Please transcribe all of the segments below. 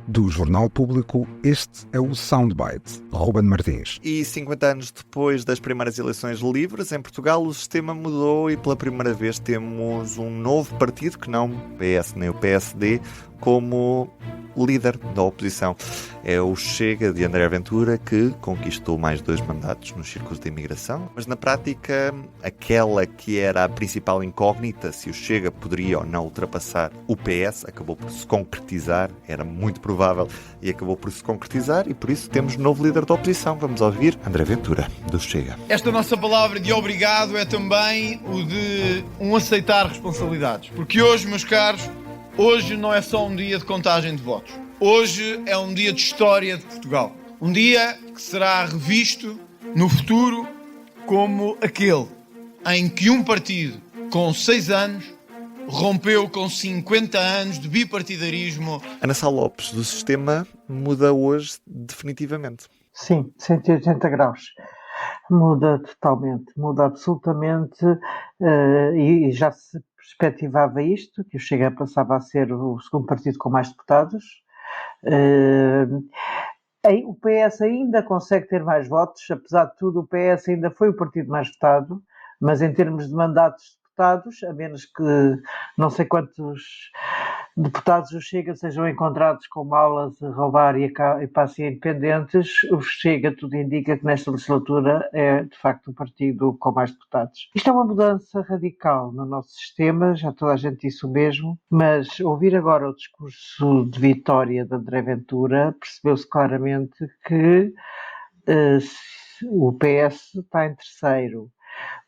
Do Jornal Público, este é o Soundbite. Ruben Martins. E 50 anos depois das primeiras eleições livres, em Portugal o sistema mudou e pela primeira vez temos um novo partido, que não o PS nem o PSD, como líder da oposição. É o Chega de André Ventura, que conquistou mais 2 mandatos nos círculos de imigração, mas na prática aquela que era a principal incógnita, se o Chega poderia ou não ultrapassar o PS, acabou por se concretizar, era muito provável e acabou por se concretizar, e por isso temos novo líder da oposição. Vamos ouvir André Ventura, do Chega. Esta nossa palavra de obrigado é também o de aceitar responsabilidades, porque hoje, meus caros, hoje não é só um dia de contagem de votos. Hoje é um dia de história de Portugal. Um dia que será revisto no futuro como aquele em que um partido com 6 anos rompeu com 50 anos de bipartidarismo. Ana Sá Lopes, do sistema muda hoje definitivamente. Sim, 180 graus. Muda totalmente, muda absolutamente, e já se perspectivava isto, que o Chega passava a ser o segundo partido com mais deputados. O PS ainda consegue ter mais votos, apesar de tudo o PS ainda foi o partido mais votado, mas em termos de mandatos de deputados, a menos que não sei quantos deputados do Chega sejam encontrados com malas a roubar e passem independentes, o Chega tudo indica que nesta legislatura é de facto o partido com mais deputados. Isto é uma mudança radical no nosso sistema, já toda a gente disse o mesmo, mas ouvir agora o discurso de vitória de André Ventura, percebeu-se claramente que o PS está em terceiro,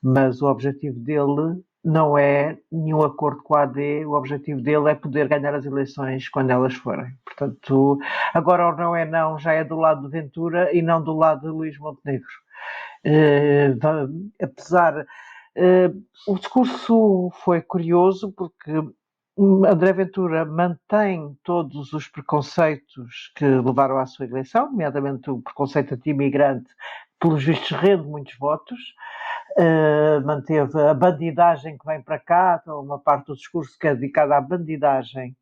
mas o objetivo dele não é nenhum acordo com a AD, o objetivo dele é poder ganhar as eleições quando elas forem. Portanto, agora o não é não, já é do lado de Ventura e não do lado de Luís Montenegro. O discurso foi curioso porque André Ventura mantém todos os preconceitos que levaram à sua eleição, nomeadamente o preconceito anti-imigrante, pelos vistos rende muitos votos. Manteve a bandidagem que vem para cá, então uma parte do discurso que é dedicada à bandidagem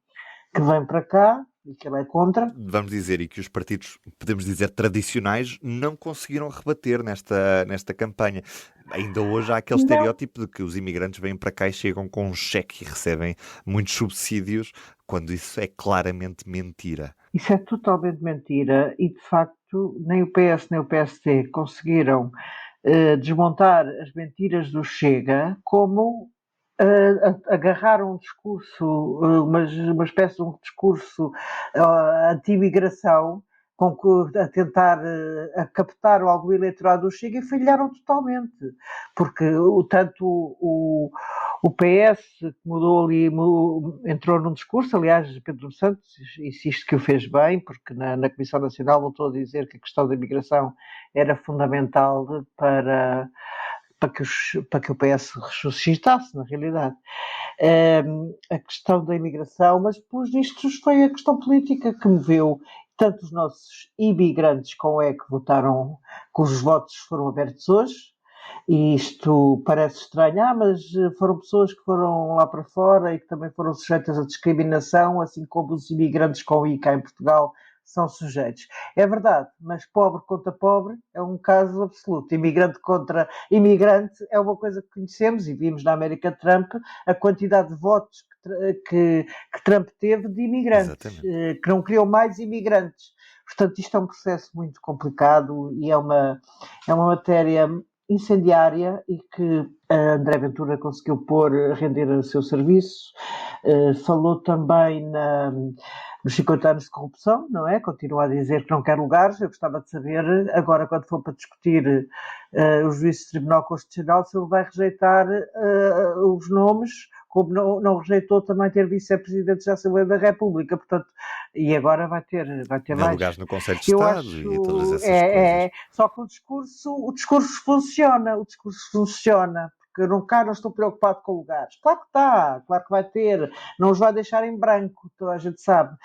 que vem para cá e que ele é contra. Vamos dizer, e que os partidos, podemos dizer, tradicionais, não conseguiram rebater nesta campanha. Ainda hoje há aquele estereótipo de que os imigrantes vêm para cá e chegam com um cheque e recebem muitos subsídios, quando isso é claramente mentira. Isso é totalmente mentira e, de facto, nem o PS nem o PSD conseguiram desmontar as mentiras do Chega, como agarrar um discurso, uma espécie de um discurso anti-imigração, a tentar captar algum eleitorado do Chega, e falharam totalmente, porque tanto o PS que mudou ali, entrou num discurso, aliás, Pedro Santos insiste que o fez bem, porque na Comissão Nacional voltou a dizer que a questão da imigração era fundamental para que o PS ressuscitasse, na realidade. A questão da imigração, mas pelos vistos foi a questão política que moveu tanto os nossos imigrantes com E que votaram, cujos votos foram abertos hoje, e isto parece estranho, mas foram pessoas que foram lá para fora e que também foram sujeitas à discriminação, assim como os imigrantes com I cá em Portugal são sujeitos. É verdade, mas pobre contra pobre é um caso absoluto. Imigrante contra imigrante é uma coisa que conhecemos e vimos na América de Trump a quantidade de votos que Trump teve de imigrantes, que não queriam mais imigrantes. Portanto, isto é um processo muito complicado e é uma matéria incendiária e que André Ventura conseguiu render a seu serviço. Falou também nos 50 anos de corrupção, não é? Continua a dizer que não quer lugares. Eu gostava de saber, agora quando for para discutir os juízes do Tribunal Constitucional, se ele vai rejeitar os nomes, como não rejeitou também ter vice-presidentes da Assembleia da República, portanto, e agora vai ter mais. Lugares no Conselho de Estado e todas essas coisas. Só que o discurso funciona, porque eu não estou preocupado com lugares. Claro que está, claro que vai ter, não os vai deixar em branco, toda a gente sabe.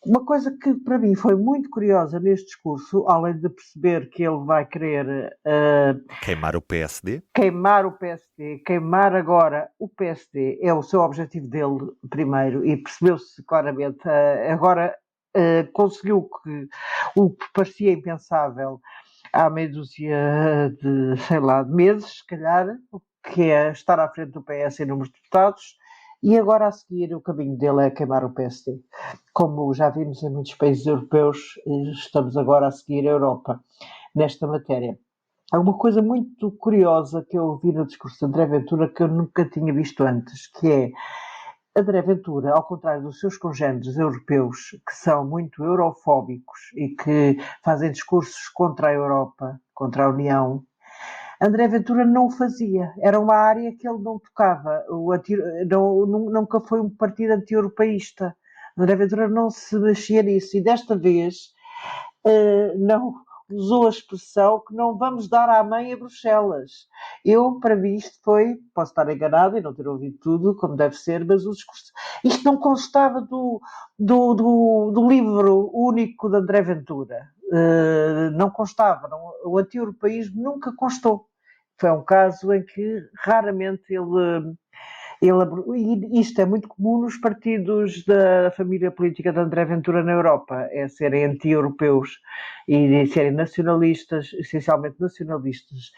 Uma coisa que para mim foi muito curiosa neste discurso, além de perceber que ele vai querer queimar o PSD, queimar agora o PSD é o seu objetivo dele primeiro, e percebeu-se claramente. Agora conseguiu o que parecia impensável há meia dúzia de meses, se calhar, que é estar à frente do PS em número de deputados, e agora a seguir o caminho dele é queimar o PSD. Como já vimos em muitos países europeus, estamos agora a seguir a Europa nesta matéria. Há uma coisa muito curiosa que eu vi no discurso de André Ventura que eu nunca tinha visto antes, que é André Ventura, ao contrário dos seus congêneres europeus, que são muito eurofóbicos e que fazem discursos contra a Europa, contra a União, André Ventura não o fazia. Era uma área que ele não tocava. Nunca foi um partido anti-europeísta. André Ventura não se mexia nisso. E desta vez não usou a expressão que não vamos dar à mãe a Bruxelas. Para mim, isto foi, posso estar enganado e não ter ouvido tudo, como deve ser, mas o discurso, isto não constava do livro único de André Ventura. Não constava. O anti-europeísmo nunca constou. Foi um caso em que raramente e isto é muito comum nos partidos da família política de André Ventura na Europa, é serem anti-europeus e serem nacionalistas, essencialmente nacionalistas.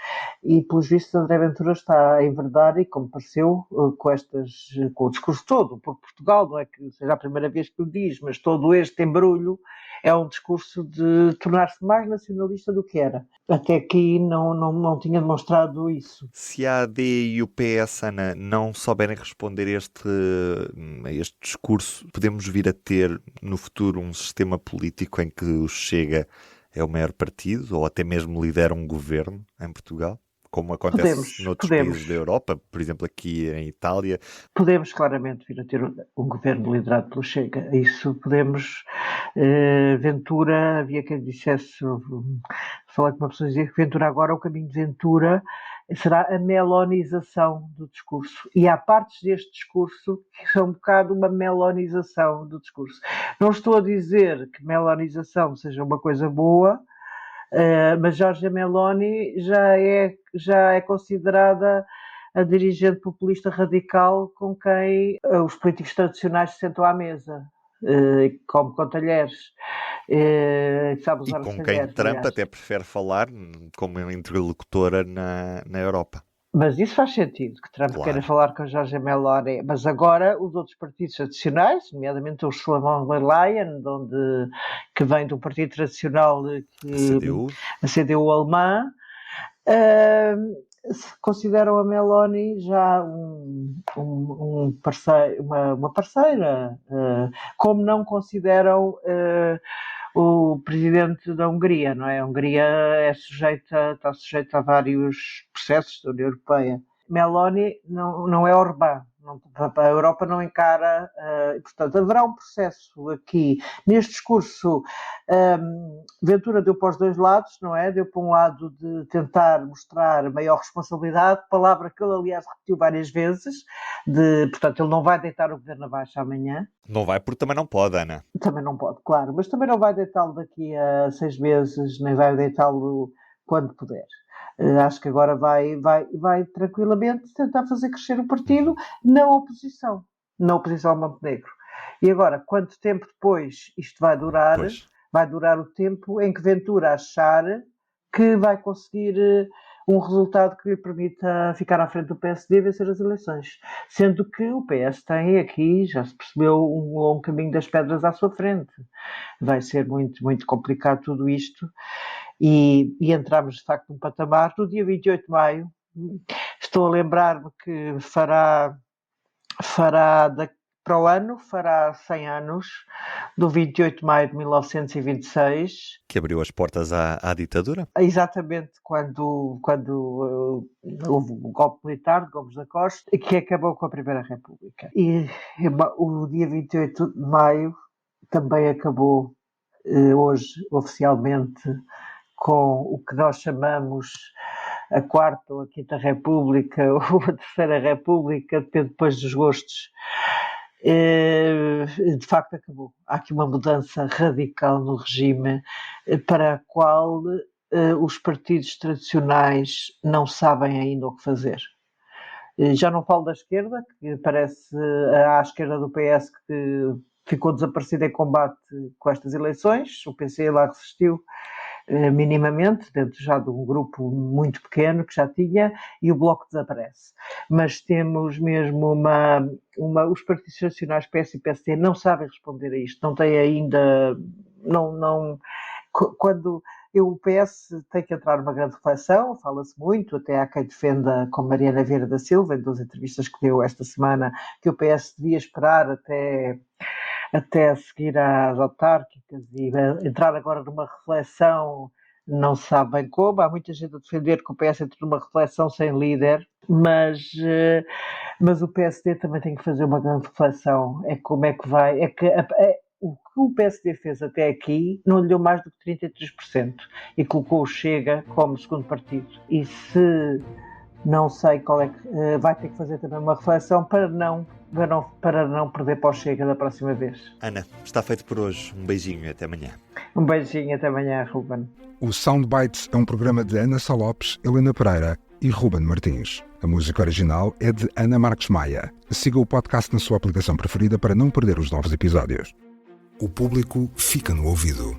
E, pelos vistos, André Ventura está a enverdar, e como pareceu, com o discurso todo, por Portugal, não é que seja a primeira vez que o diz, mas todo este embrulho é um discurso de tornar-se mais nacionalista do que era. Até aqui não tinha demonstrado isso. Se a AD e o PS, Ana, não souberem responder a este discurso, podemos vir a ter no futuro um sistema político em que o Chega é o maior partido, ou até mesmo lidera um governo em Portugal? Como acontece noutros países da Europa, por exemplo aqui em Itália. Podemos claramente vir a ter um governo liderado pelo Chega. Isso podemos. Ventura, havia quem dissesse, falar com uma pessoa, dizia que Ventura agora, o caminho de Ventura será a melonização do discurso. E há partes deste discurso que são um bocado uma melonização do discurso. Não estou a dizer que melonização seja uma coisa boa, mas Giorgia Meloni já é considerada a dirigente populista radical com quem os políticos tradicionais se sentam à mesa, como com talheres. Sabe usar e com quem Trump até prefere falar como interlocutora na Europa. Mas isso faz sentido, que Trump queira falar com Giorgia Meloni. Mas agora os outros partidos tradicionais, nomeadamente o Ursula von der Leyen, que vem do partido tradicional, a CDU alemã, consideram a Meloni já uma parceira, como não consideram o presidente da Hungria, não é? A Hungria está sujeita a vários processos da União Europeia. Meloni não é Orbán. A Europa não encara, portanto, haverá um processo aqui. Neste discurso, Ventura deu para os dois lados, não é? Deu para um lado de tentar mostrar maior responsabilidade, palavra que ele, aliás, repetiu várias vezes, portanto, ele não vai deitar o governo abaixo amanhã. Não vai porque também não pode, Ana. Também não pode, claro, mas também não vai deitá-lo daqui a 6 meses, nem vai deitá-lo quando puder. Acho que agora vai tranquilamente tentar fazer crescer o partido na oposição a Montenegro. E agora, quanto tempo depois isto vai durar? Pois. Vai durar o tempo em que Ventura achar que vai conseguir um resultado que lhe permita ficar à frente do PSD e vencer as eleições. Sendo que o PS tem aqui, já se percebeu, um longo caminho das pedras à sua frente. Vai ser muito, muito complicado tudo isto. E entramos, de facto, num patamar. No dia 28 de maio, estou a lembrar-me que fará para o ano, fará 100 anos, do 28 de maio de 1926. Que abriu as portas à ditadura? Exatamente, quando houve o golpe militar de Gomes da Costa, que acabou com a Primeira República. E o dia 28 de maio também acabou, hoje, oficialmente, com o que nós chamamos a Quarta ou a Quinta República ou a Terceira República, depende depois dos gostos. De facto acabou. Há aqui uma mudança radical no regime para a qual os partidos tradicionais não sabem ainda o que fazer. Já não falo da esquerda, que parece à esquerda do PS que ficou desaparecido em combate com estas eleições. O PC lá resistiu minimamente, dentro já de um grupo muito pequeno que já tinha, e o Bloco desaparece. Mas temos mesmo os partidos nacionais PS e PSD não sabem responder a isto, não têm ainda, quando o PS tem que entrar numa grande reflexão, fala-se muito, até há quem defenda, como Mariana Vieira da Silva, em 2 entrevistas que deu esta semana, que o PS devia esperar até seguir às autárquicas e entrar agora numa reflexão, não se sabe bem como. Há muita gente a defender que o PS entre numa reflexão sem líder, mas o PSD também tem que fazer uma grande reflexão. É como é que vai... o que o PSD fez até aqui não lhe deu mais do que 33% e colocou o Chega como segundo partido. E se... não sei qual é que... vai ter que fazer também uma reflexão para não perder para o Chega da próxima vez. Ana, está feito por hoje. Um beijinho, até amanhã. Um beijinho, até amanhã, Ruben. O Soundbites é um programa de Ana Sá Lopes, Helena Pereira e Ruben Martins. A música original é de Ana Marques Maia. Siga o podcast na sua aplicação preferida para não perder os novos episódios. O público fica no ouvido.